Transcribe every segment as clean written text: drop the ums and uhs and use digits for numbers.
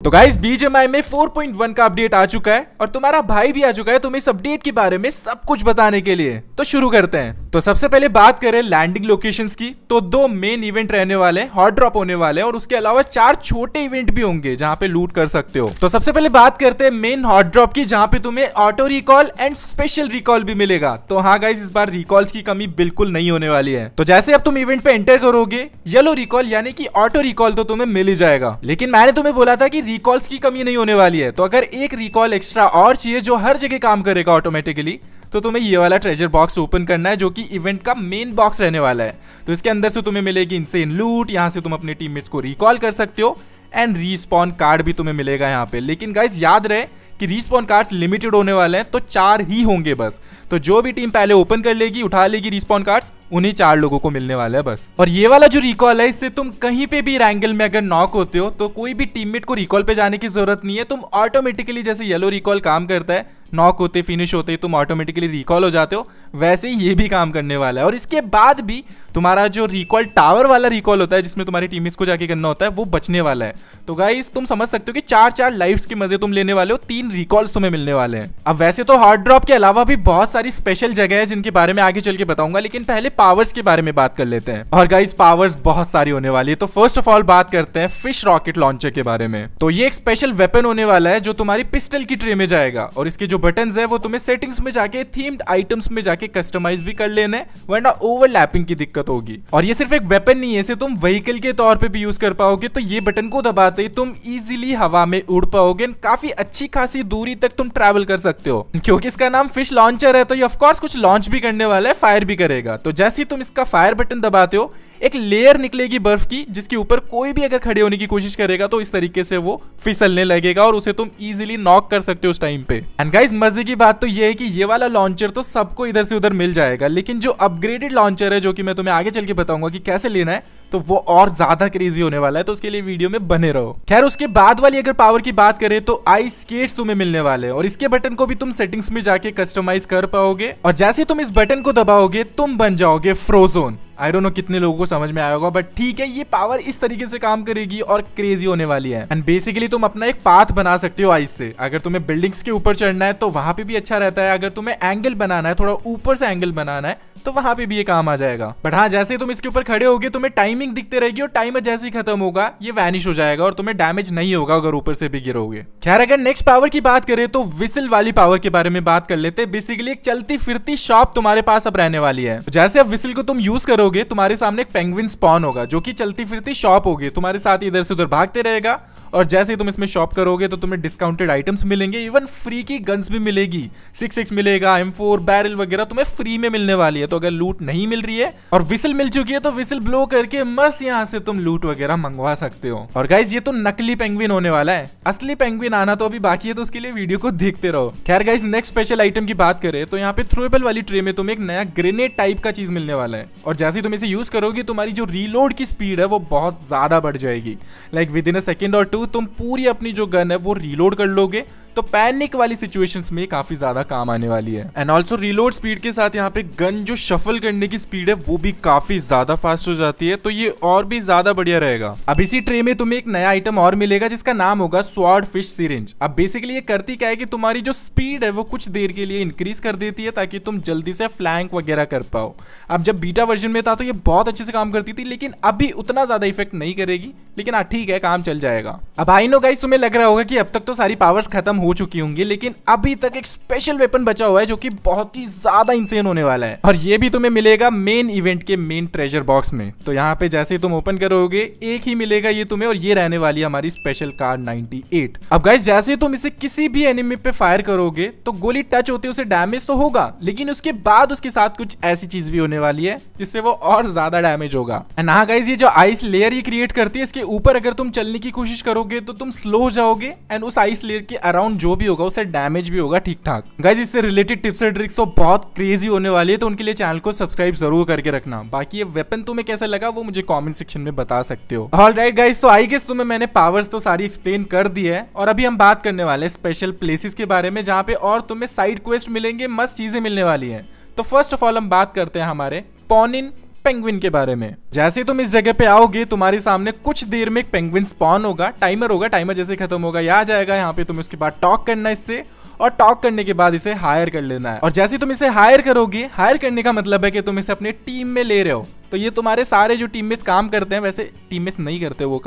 तो guys BGMI में 4.1 का अपडेट आ चुका है और तुम्हारा भाई भी आ चुका है तुम्हें इस अपडेट के बारे में सब कुछ बताने के लिए। तो शुरू करते हैं। तो सबसे पहले बात करें लैंडिंग लोकेशंस की, तो 2 मेन इवेंट रहने वाले हैं, हॉट ड्रॉप होने वाले हैं और उसके अलावा 4 छोटे इवेंट भी होंगे जहां पे लूट कर सकते हो। तो सबसे पहले बात करते हैं मेन हॉट ड्रॉप की, जहां पे तुम्हें auto recall and special recall भी मिलेगा। तो हाँ गाइस, इस बार रिकॉल्स की कमी बिल्कुल नहीं होने वाली है। तो जैसे अब तुम इवेंट पे एंटर करोगे, येलो रिकॉल यानी कि ऑटो रिकॉल तो तुम्हें मिल ही जाएगा, लेकिन मैंने तुम्हें बोला था कि रिकॉल्स की कमी नहीं होने वाली है। तो अगर एक रिकॉल एक्स्ट्रा और चाहिए जो हर जगह काम करेगा ऑटोमेटिकली, तो तुम्हें ये वाला ट्रेजर बॉक्स ओपन करना है जो कि इवेंट का मेन बॉक्स रहने वाला है। तो इसके अंदर से तुम्हें मिलेगी इनसेन लूट, यहां से तुम अपने टीममेट्स को रिकॉल कर सकते हो एंड रीस्पॉन कार्ड भी तुम्हें मिलेगा यहाँ पे। लेकिन गाइस याद रहे कि रीस्पॉन कार्ड्स लिमिटेड होने वाले हैं, तो 4 ही होंगे बस। तो जो भी टीम पहले ओपन कर लेगी, उठा लेगी रीस्पॉन कार्ड्स, उन्हीं 4 लोगों को मिलने वाला है बस। और ये वाला जो रिकॉल है, इससे तुम कहीं पे भी रैंगल में अगर नॉक होते हो तो कोई भी टीममेट को रिकॉल पे जाने की जरूरत नहीं है। तुम ऑटोमेटिकली, जैसे येलो रिकॉल काम करता है, नॉक होते फिनिश होते ही तुम ऑटोमेटिकली रिकॉल हो जाते हो, वैसे ही ये भी काम करने वाला है। और इसके बाद भी तुम्हारा जो रिकॉल टावर वाला रिकॉल होता है, जिसमें तुम्हारी टीममेट्स को जाके करना होता है, वो बचने वाला है। तो गाइस तुम समझ सकते हो कि 4 लाइफ्स के मजे तुम लेने वाले हो, 3 रिकॉल्स तुम्हें मिलने वाले हैं। अब वैसे तो हॉट ड्रॉप के अलावा भी बहुत सारी स्पेशल जगह है जिनके बारे में आगे चल के बताऊंगा, लेकिन पहले पावर्स के बारे में बात कर लेते हैं। और गाइस पावर्स बहुत सारी होने वाली है। तो फर्स्ट ऑफ ऑल बात करते हैं फिश रॉकेट लॉन्चर के बारे में। तो ये एक स्पेशल वेपन होने वाला है जो तुम्हारी पिस्टल की ट्रे में जाएगा, और इसके जो बटन्स है वो तुम्हें सेटिंग्स में जाके थीम्ड आइटम्स में जाके कस्टमाइज भी कर लेने, वरना ओवरलैपिंग की दिक्कत होगी। और ये सिर्फ एक वेपन नहीं है, इसे तुम व्हीकल के तौर पे भी यूज कर पाओगे। तो ये बटन को दबाते ही तुम इजीली हवा में उड़ पाओगे, काफी अच्छी खासी दूरी तक तुम ट्रैवल कर सकते हो। क्योंकि इसका नाम फिश लॉन्चर है, तो ये ऑफ कोर्स कुछ लॉन्च भी करने वाला है, फायर भी करेगा। तो जैसे ही तुम इसका फायर बटन दबाते हो, एक लेयर निकलेगी बर्फ की, जिसके ऊपर कोई भी अगर खड़े होने की कोशिश करेगा तो इस तरीके से वो फिसलने लगेगा और उसे तुम इजीली नॉक कर सकते हो उस टाइम पे। एंड गाइस मजे की बात तो ये है कि ये वाला लॉन्चर तो सबको इधर से उधर मिल जाएगा, लेकिन जो अपग्रेडेड लॉन्चर है, जो कि मैं तुम्हें आगे चल के बताऊंगा कि कैसे लेना है, तो वो और ज्यादा क्रेजी होने वाला है। तो उसके लिए वीडियो में बने रहो। खैर उसके बाद वाली अगर पावर की बात करें तो आइस स्केट्स तुम्हें मिलने वाले हैं, और इसके बटन को भी तुम सेटिंग्स में जाके कस्टमाइज कर पाओगे। और जैसे तुम इस बटन को दबाओगे, तुम बन जाओगे फ्रोजन। आई डोंट नो कितने लोगों को समझ में आया होगा, बट ठीक है, ये पावर इस तरीके से काम करेगी और क्रेजी होने वाली है। एंड बेसिकली तुम अपना एक पाथ बना सकते हो आइस से। अगर तुम्हें बिल्डिंग्स के ऊपर चढ़ना है तो वहां पे भी अच्छा रहता है, अगर तुम्हें एंगल बनाना है, थोड़ा ऊपर से एंगल बनाना है, तो वहां पे भी ये काम आ जाएगा। बट हाँ, जैसे तुम इसके ऊपर खड़े होगे तुम्हें टाइमिंग दिखते रहेगी, और टाइमर जैसे ही खत्म होगा ये वैनिश हो जाएगा और तुम्हें डैमेज नहीं होगा अगर ऊपर से भी गिरोगे। खैर अगर नेक्स्ट पावर की बात करें तो विसल वाली पावर के बारे में बात कर लेते हैं। बेसिकली एक चलती फिरती शॉप तुम्हारे पास अब रहने वाली है। जैसे अब विसल को तुम यूज करोगे, तुम्हारे सामने एक पेंगुइन स्पॉन होगा जो कि चलती फिरती शॉप होगी, तुम्हारे साथ इधर से उधर भागते रहेगा। और जैसे ही तुम इसमें शॉप करोगे तो तुम्हें डिस्काउंटेड आइटम्स मिलेंगे, इवन फ्री की गन्स भी मिलेगी, 6.6 मिलेगा, M4 बैरल वगैरह तुम्हें फ्री में मिलने वाली है। तो अगर लूट नहीं मिल रही है और विसल मिल चुकी है तो विसल ब्लो करके मस्त यहाँ से तुम लूट वगैरह मंगवा सकते हो। और गाइस ये तो नकली पेंगुइन होने वाला है, असली पेंगुइन आना तो अभी बाकी है, तो उसके लिए वीडियो को देखते रहो। खैर गाइस नेक्स्ट स्पेशल आइटम की बात करें तो यहाँ पे थ्रोएबल वाली ट्रे में तुम्हें एक नया ग्रेनेड टाइप का चीज मिलने वाला है, और जैसे तुम इसे यूज करोगे तुम्हारी जो रीलोड की स्पीड है वो बहुत ज्यादा बढ़ जाएगी। Like with in a second और 2 तुम पूरी अपनी जो गन है वो रीलोड कर लोगे, तो पैनिक वाली सिचुएशंस में काफी ज्यादा काम आने वाली है। एंड ऑल्सो रीलोड स्पीड के साथ यहाँ पे गन जो शफल करने की स्पीड है वो भी काफी ज्यादा फास्ट हो जाती है, तो ये और भी ज्यादा बढ़िया रहेगा। अब इसी ट्रे में तुम्हें एक नया आइटम और मिलेगा जिसका नाम होगा स्वॉर्ड फिश सिरिंज। अब बेसिकली ये करती क्या है कि तुम्हारी जो स्पीड है वो कुछ देर के लिए इंक्रीज कर देती है ताकि तुम जल्दी से फ्लैंक वगैरह कर पाओ। अब जब बीटा वर्जन में था तो ये बहुत अच्छे से काम करती थी, लेकिन अभी उतना ज्यादा इफेक्ट नहीं करेगी, लेकिन हाँ ठीक है, काम चल जाएगा। अब आई नो गाइस तुम्हें लग रहा होगा कि अब तक तो सारी पावर्स खत्म हो चुकी होंगी, लेकिन अभी तक एक स्पेशल वेपन बचा हुआ है जो कि बहुत ही ज्यादा इंसेन होने वाला है, और ये भी तुम्हें मिलेगा मेन इवेंट के मेन ट्रेजर बॉक्स में। तो यहाँ पे जैसे ही तुम ओपन करोगे एक ही मिलेगा ये तुम्हें, और ये रहने वाली है हमारी स्पेशल कार 98। अब गाइस जैसे तुम इसे किसी भी एनिमी पे फायर करोगे तो गोली टच होते उसे डैमेज तो होगा, लेकिन उसके बाद उसके साथ कुछ ऐसी चीज भी होने वाली है जिससे वो और ज्यादा डैमेज होगा। एंड हाँ गाइस ये जो आइस लेयर ये क्रिएट करती है, इसके ऊपर अगर तुम चलने की कोशिश करोगे तो तुम स्लो हो जाओगे, एंड उस आइस लेयर के अराउंड जो भी होगा उसे डैमेज भी होगा ठीक ठाक। गाइस इससे रिलेटेड टिप्स एंड ट्रिक्स तो बहुत क्रेजी होने वाली है, तो उनके लिए चैनल को सब्सक्राइब जरूर करके रखना। बाकी ये वेपन तुम्हें कैसा लगा वो मुझे कमेंट सेक्शन में बता सकते हो। ऑलराइट गाइस, तो आई गेस तुम्हें मैंने पावर्स तो सारी एक्सप्लेन कर दी है, और अभी हम बात करने वाले हैं स्पेशल प्लेसेस के बारे में जहाँ पे और तुम्हें साइड क्वेस्ट मिलेंगे, मस्त चीजें मिलने वाली है। तो फर्स्ट ऑफ ऑल हम बात करते हैं हमारे पॉनिन पेंगुइन के बारे में। जैसे तुम इस जगह पे आओगे तुम्हारे सामने कुछ देर में एक पेंगुइन स्पॉन होगा, टाइमर जैसे खत्म होगा ये आ जाएगा। यहाँ पे तुम्हें उसके बाद टॉक करना है इससे, और टॉक करने के बाद इसे हायर कर लेना है। और जैसे तुम इसे हायर करोगे, हायर करने का मतलब है कि तुम इसे अपने टीम में ले रहे हो, तो ये तुम्हारे सारे जो टीममेट्स काम करते हैं, वैसे टीममेट्स नहीं करते वो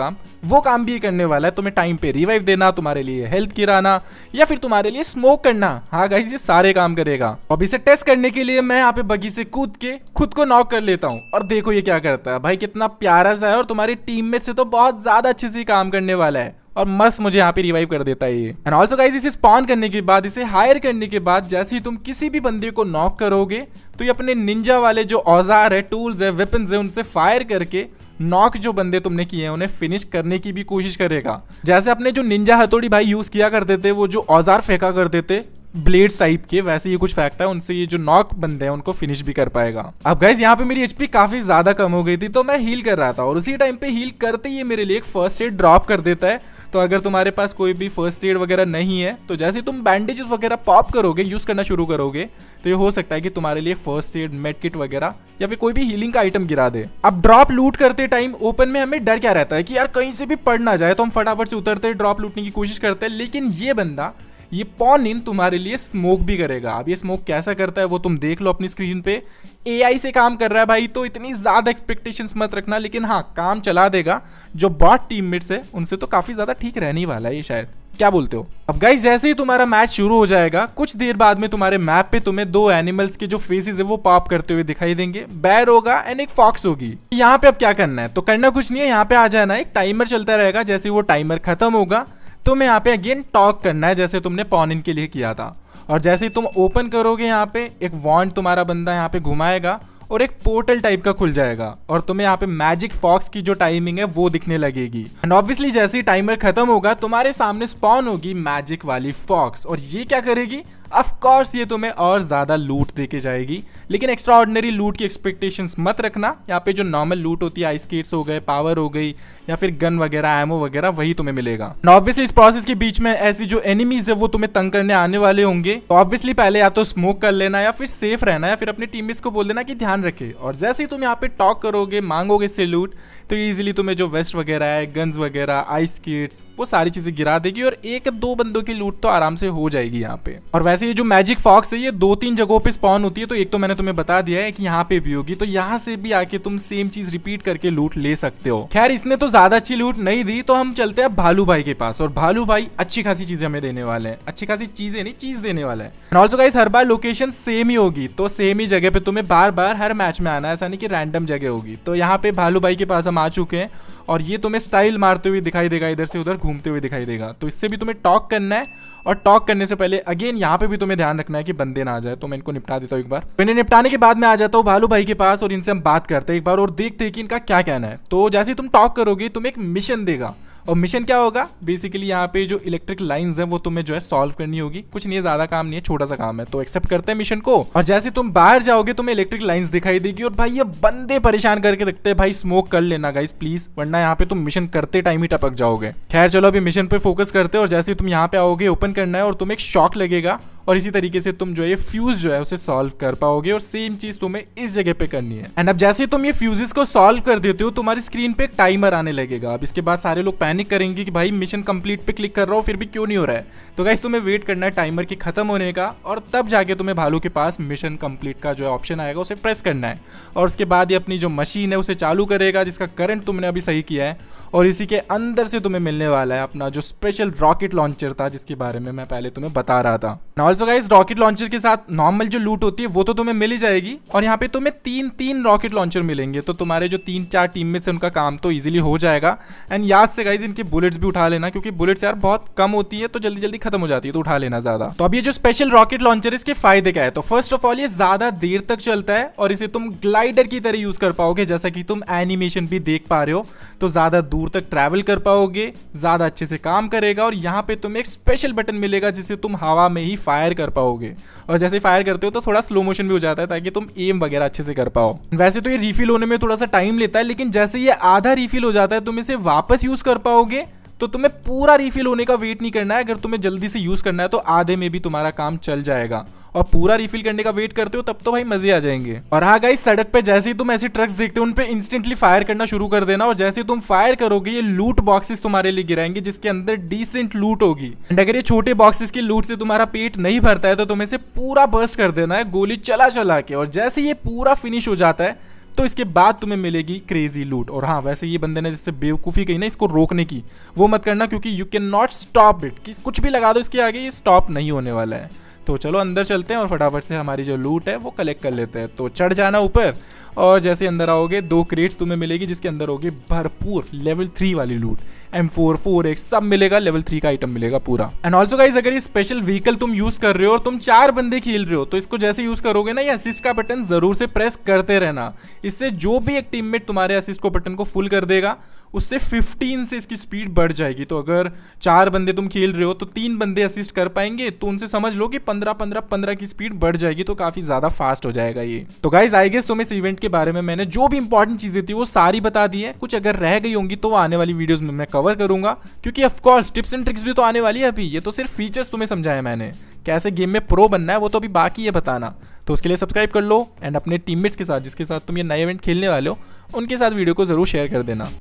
काम भी करने वाला है। तुम्हें टाइम पे रिवाइव देना, तुम्हारे लिए हेल्थ गिराना, या फिर तुम्हारे लिए स्मोक करना। हाँ गाइस, ये सारे काम करेगा। अब इसे टेस्ट करने के लिए मैं यहाँ पे बगी से कूद के खुद को नॉक कर लेता हूँ, और देखो ये क्या करता है भाई, कितना प्यारा सा है, और तुम्हारी टीममेट से तो बहुत ज्यादा अच्छे से काम करने वाला है, और मस्त मुझे यहाँ पे रिवाइव कर देता है ये। एंड ऑल्सो गाइस, इसे स्पॉन करने के बाद, इसे हायर करने के बाद, जैसे ही तुम किसी भी बंदे को नॉक करोगे तो ये अपने निंजा वाले जो औजार है, टूल्स है, वेपन्स है, उनसे फायर करके नॉक जो बंदे तुमने किए हैं उन्हें फिनिश करने की भी कोशिश करेगा। जैसे अपने जो निंजा हथौड़ी भाई यूज किया करते थे, वो जो औजार फेंका करते थे ब्लेड्स टाइप के, वैसे ये कुछ फैक्ट है, उनसे ये जो नॉक बंदे हैं उनको फिनिश भी कर पाएगा। अब गाइस यहाँ पे मेरी एचपी काफी ज्यादा कम हो गई थी, तो मैं हील कर रहा था, और उसी टाइम पे हील करते ही मेरे लिए एक फर्स्ट एड ड्रॉप कर देता है। तो अगर तुम्हारे पास कोई भी फर्स्ट एड वगैरह नहीं है, तो जैसे तुम बैंडेजेस वगैरह पॉप करोगे, यूज करना शुरू करोगे, तो ये हो सकता है कि तुम्हारे लिए फर्स्ट एड, मेड किट वगैरह या फिर कोई भी हीलिंग का आइटम गिरा दे। अब ड्रॉप लूट करते टाइम ओपन में हमें डर क्या रहता है कि यार कहीं से भी पड़ ना जाए, तो हम फटाफट से उतरते ड्रॉप लूटने की कोशिश करते हैं। लेकिन ये बंदा, ये पॉन इन तुम्हारे लिए स्मोक भी करेगा। अब ये स्मोक कैसा करता है वो तुम देख लो अपनी स्क्रीन पे। एआई से काम कर रहा है भाई, तो इतनी ज्यादा एक्सपेक्टेशंस मत रखना, लेकिन हाँ काम चला देगा। जो बॉट टीममेट्स है उनसे तो काफी ज्यादा ठीक रहने वाला है ये शायद, क्या बोलते हो? अब गाइस जैसे ही तुम्हारा मैच शुरू हो जाएगा, कुछ देर बाद में तुम्हारे मैप पे तुम्हें दो एनिमल्स के जो फेसेस है वो पॉप करते हुए दिखाई देंगे। बैर होगा एंड एक फॉक्स होगी। यहाँ पे अब क्या करना है, तो करना कुछ नहीं है, यहाँ पे आ जाना है, एक टाइमर चलता रहेगा। जैसे वो टाइमर खत्म होगा तुम्हें यहाँ पे अगेन टॉक करना है, जैसे तुमने पॉन इन के लिए किया था। और जैसे ही तुम ओपन करोगे, यहाँ पे एक वॉन्ड तुम्हारा बंदा यहाँ पे घुमाएगा और एक पोर्टल टाइप का खुल जाएगा, और तुम्हें यहाँ पे मैजिक फॉक्स की जो टाइमिंग है वो दिखने लगेगी। एंड ऑब्वियसली जैसे ही टाइमर खत्म होगा तुम्हारे सामने स्पॉन होगी मैजिक वाली फॉक्स, और ये क्या करेगी, ऑफ कोर्स ये तुम्हें और ज्यादा लूट देके जाएगी। लेकिन एक्स्ट्रा ऑर्डिनरी लूट की एक्सपेक्टेशंस मत रखना। यहाँ पे जो नॉर्मल लूट होती है, आइस स्केट्स हो गए, पावर हो गई, या फिर गन वगैरह, एमो वगैरह, वही तुम्हें मिलेगा। ऑब्वियसली इस प्रोसेस के बीच में ऐसी जो एनिमीज है वो तुम्हें तंग करने आने वाले होंगे, तो ऑब्वियसली पहले या तो स्मोक कर लेना, या फिर सेफ रहना, या फिर अपने टीममेट्स को बोल देना कि ध्यान रखे। और जैसे ही तुम यहाँ पे टॉक करोगे, मांगोगे इससे लूट, तो इजीली तुम्हें जो वेस्ट वगैरह है, गन्स वगैरह, आइस स्केट्स, वो सारी चीजें गिरा देगी, और एक दो बंदों की लूट तो आराम से हो जाएगी यहाँ पे। और वैसे ये जो मैजिक फॉक्स है ये 2-3 जगहों पे स्पॉन होती है, तो एक तो मैंने तुम्हें बता दिया है कि यहाँ पे भी होगी, तो यहाँ से भी आके तुम सेम चीज रिपीट करके लूट ले सकते हो। खैर इसने तो ज्यादा अच्छी लूट नहीं दी, तो हम चलते हैं भालू भाई के पास, और भालू भाई अच्छी खासी चीजें हमें देने वाले हैं। अच्छी खासी चीजें नहीं, चीज देने वाला है। एंड ऑल्सो गाइस हर बार लोकेशन सेम ही होगी, तो सेम ही जगह पे तुम्हें बार बार हर मैच में आना है, ऐसा नहीं कि रैंडम जगह होगी। तो यहाँ पे भालू भाई के पास हम आ चुके हैं, और ये तुम्हें स्टाइल मारते हुए दिखाई देगा, इधर से उधर घूमते हुए दिखाई देगा। तो इससे भी तुम्हें टॉक करना है, और टॉक करने से पहले अगेन यहाँ पे भी तुम्हें ध्यान रखना है कि बंदे ना आ जाए। तो मैं इनको निपटा देता हूँ एक बार। इन्हें निपटाने के बाद मैं आ जाता हूँ भालू भाई के पास, और इनसे हम बात करते हैं एक बार, और देखते हैं कि इनका क्या कहना है। तो जैसे तुम टॉक करोगे तुम्हें एक मिशन देगा, और मिशन क्या होगा, बेसिकली यहाँ पे जो इलेक्ट्रिक लाइंस है वो तुम्हें जो है सॉल्व करनी होगी। कुछ नहीं है, ज्यादा काम नहीं है, छोटा सा काम है। तो एक्सेप्ट करते हैं मिशन को, और जैसे तुम बाहर जाओगे तुम्हें इलेक्ट्रिक लाइंस दिखाई देगी। और भाई ये बंदे परेशान करके रखते हैं भाई, स्मोक कर लेना गाइस प्लीज, वरना यहाँ पे तुम मिशन करते टाइम ही टपक जाओगे। खैर चलो अभी मिशन पे फोकस करते हैं, और जैसे तुम यहाँ पे आओगे ओपन करना है, और तुम्हें एक शॉक लगेगा, और इसी तरीके से तुम जो है फ्यूज जो है उसे सॉल्व कर पाओगे। और सेम चीज तुम्हें इस जगह पे करनी है। एंड अब जैसे तुम ये फ्यूजेस को सॉल्व कर देते हो तुम्हारी स्क्रीन पे एक टाइमर आने लगेगा। अब इसके बाद सारे लोग पैनिक करेंगे कि भाई मिशन कंप्लीट पे क्लिक कर रहा हूँ फिर भी क्यों नहीं हो रहा है। तो गाइस तुम्हें वेट करना है टाइमर के खत्म होने का, और तब जाके तुम्हें भालू के पास मिशन कंप्लीट का जो ऑप्शन आएगा उसे प्रेस करना है, और उसके बाद ये अपनी जो मशीन है उसे चालू करेगा जिसका करंट तुमने अभी सही किया है, और इसी के अंदर से तुम्हें मिलने वाला है अपना जो स्पेशल रॉकेट लॉन्चर था जिसके बारे में मैं पहले तुम्हें बता रहा था। ऑल्सो गाइस रॉकेट लॉन्चर के साथ नॉर्मल जो लूट होती है वो तो तुम्हें मिल ही जाएगी, और यहाँ पे तुम्हें 3 रॉकेट लॉन्चर मिलेंगे। तो तुम्हारे जो 3-4 टीममेट्स हैं उनका काम तो इजीली हो जाएगा। एंड याद से गाइस इनकी बुलेट्स भी उठा लेना, क्योंकि बुलेट्स यार बहुत कम होती है तो जल्दी जल्दी खत्म हो जाती है, तो उठा लेना ज्यादा। तो अब ये जो स्पेशल रॉकेट लॉन्चर है इसके फायदे क्या है, तो फर्स्ट ऑफ ऑल ये ज्यादा देर तक चलता है, और इसे तुम ग्लाइडर की तरह यूज कर पाओगे, जैसा कि तुम एनिमेशन भी देख पा रहे हो। तो ज्यादा दूर तक ट्रैवल कर पाओगे, ज्यादा अच्छे से काम करेगा, और यहाँ पे तुम्हें एक स्पेशल बटन मिलेगा जिसे तुम हवा में ही फायर कर पाओगे, और जैसे फायर करते हो तो थोड़ा स्लो मोशन भी हो जाता है ताकि तुम एम वगैरह अच्छे से कर पाओ। वैसे तो ये रिफिल होने में थोड़ा सा टाइम लेता है, लेकिन जैसे ये आधा रिफिल हो जाता है तुम इसे वापस यूज कर पाओगे, तो तुम्हें पूरा रिफिल होने का वेट नहीं करना है। अगर तुम्हें जल्दी से यूज करना है तो आधे में भी तुम्हारा काम चल जाएगा, और पूरा रिफिल करने का वेट करते हो तब तो भाई मजे आ जाएंगे। और हाँ गाइस, सड़क पे जैसे ही तुम ऐसे ट्रक्स देखते हो उन पे इंस्टेंटली फायर करना शुरू कर देना, और जैसे तुम फायर करोगे ये लूट बॉक्सेस तुम्हारे लिए गिराएंगे जिसके अंदर डिसेंट लूट होगी। एंड अगर ये छोटे बॉक्सेस की लूट से तुम्हारा पेट नहीं भरता है तो तुम्हें से पूरा बर्स्ट कर देना है गोली चला चला के, और जैसे ये पूरा फिनिश हो जाता है तो इसके बाद तुम्हें मिलेगी क्रेजी लूट। और हाँ, वैसे ये बंदे ने जैसे बेवकूफ़ी कही ना इसको रोकने की, वो मत करना, क्योंकि you can not stop it, कि कुछ भी लगा दो इसके आगे ये स्टॉप नहीं होने वाला है। तो चलो अंदर चलते हैं और फटाफट से हमारी जो लूट है वो कलेक्ट कर लेते हैं। तो चढ़ जाना ऊपर, और जैसे अंदर आओगे 2 क्रेट्स तुम्हें मिलेगी जिसके अंदर होगी भरपूर लेवल 3 वाली लूट। M4 4X सब मिलेगा, लेवल 3 का आइटम मिलेगा पूरा। एंड ऑल्सो गाइज, अगर ये स्पेशल व्हीकल तुम यूज कर रहे हो और तुम 4 बंदे खेल रहे हो तो इसको जैसे यूज करोगे ना, ये असिस्ट का बटन जरूर से प्रेस करते रहना। इससे जो भी एक टीममेट तुम्हारे असिस्ट को बटन को फुल कर देगा उससे 15 से इसकी स्पीड बढ़ जाएगी। तो अगर 4 बंदे तुम खेल रहे हो तो 3 बंदे असिस्ट कर पाएंगे, तो उनसे समझ लो कि 15 की स्पीड बढ़ जाएगी, तो काफी ज्यादा फास्ट हो जाएगा ये। तो गाइज आई गेस तुम इस इवेंट के बारे में मैंने जो भी इंपॉर्टेंट चीजें थी वो सारी बता दी है। कुछ अगर रह गई होंगी तो वो आने वाली वीडियोस में मैं कवर करूंगा, क्योंकि ऑफकोर्स टिप्स एंड ट्रिक्स भी तो आने वाली है। अभी ये तो सिर्फ फीचर्स तुम्हें समझाया मैंने, कैसे गेम में प्रो बनना है वो तो अभी बाकी है बताना। तो उसके लिए सब्सक्राइब कर लो, एंड अपने टीममेट्स के साथ जिसके साथ तुम ये नए इवेंट खेलने वाले हो उनके साथ वीडियो को जरूर शेयर कर देना।